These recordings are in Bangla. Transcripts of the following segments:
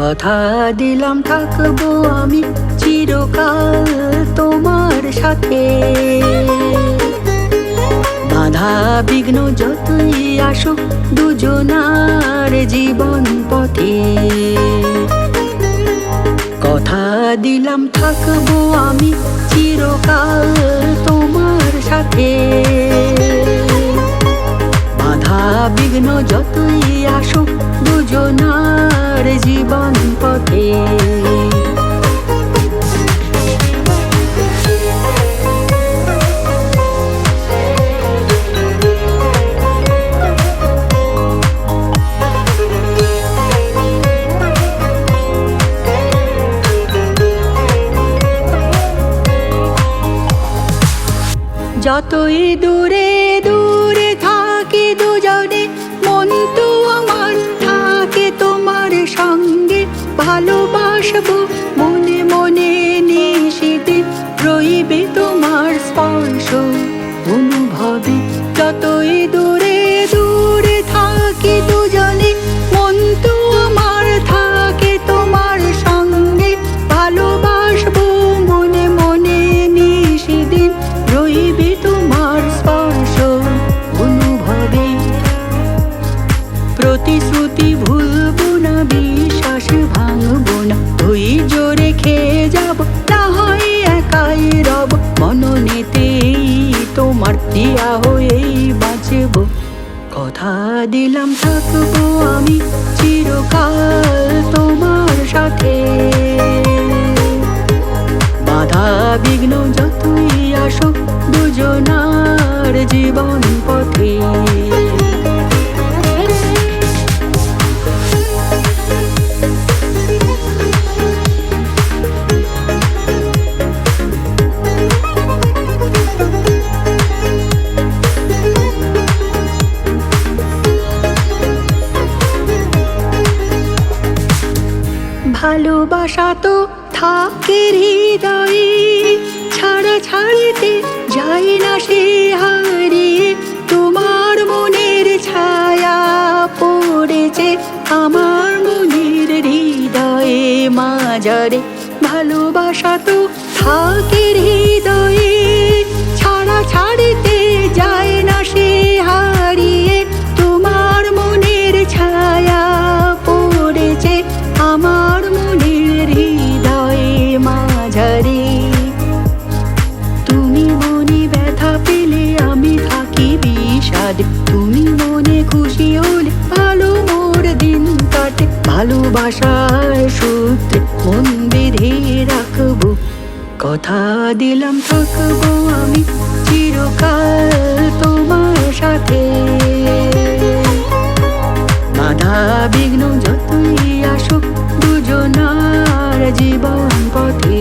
কথা দিলাম থাকবো আমি চিরকাল তোমার সাথে। বাধা বিঘ্ন যতই আসুক দুজনার জীবন পথে। কথা দিলাম থাকবো আমি চিরকাল তোমার সাথে। বাধা বিঘ্ন যতই আসুক দুজনার জীবন পথে। যতই দূরে দূরে থাকি দুজনে, মন তো আমার থাকে তোমার সঙ্গে। ভালোবাসবো মনে মনে নিশিদিন, রইবে তোমার স্পর্শ অনুভবে। যতই দূরে দূরে থাকি দুজনে, মন তো আমার থাকে তোমার সঙ্গে। ভালোবাসবো মনে মনে নিশিদিন, রইবে তোমার স্পর্শ অনুভবে। প্রতিশ্রুতি ভুলবো না, বিশ্বাস ভাঙবো না, ধৈর্য রেখে যাব, না হয় একাই রব। মননেতেই তোমার দিয়া হয়েই বাঁচব। কথা দিলাম থাকবো আমি চিরকাল তোমার সাথে। বাধা বিঘ্ন যতই আসুক দুজনার জীবন পথে। ভালোবাসা তো থাকে হৃদয়ে, ছাড়া ছাড়িতে যাই না সে হারিয়ে। তোমার মনের ছায়া পড়েছে আমার মনের হৃদয়ে মাঝারে। ভালোবাসা তো থাকে হৃদয়ে, ছাড়া ছাড়িতে যায় না সে হারিয়ে। তোমার মনের ছায়া পড়েছে আমার মনের হৃদয়ে মাঝারে। তুমি মনে ব্যথা পেলে আমি থাকি বিষাদে, তুমি মনে খুশি হলে ভালো মোর দিন কাটে। ভালোবাসার সূত্রে মন বেঁধে রাখবো, কথা দিলাম থাকবো আমি চিরকাল তোমার সাথে। বাধা বিঘ্ন যতই আসুক দুজনার জীবন পথে।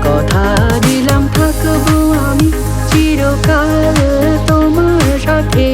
কথা দিলাম থাকবো আমি চিরকাল তোমার সাথে।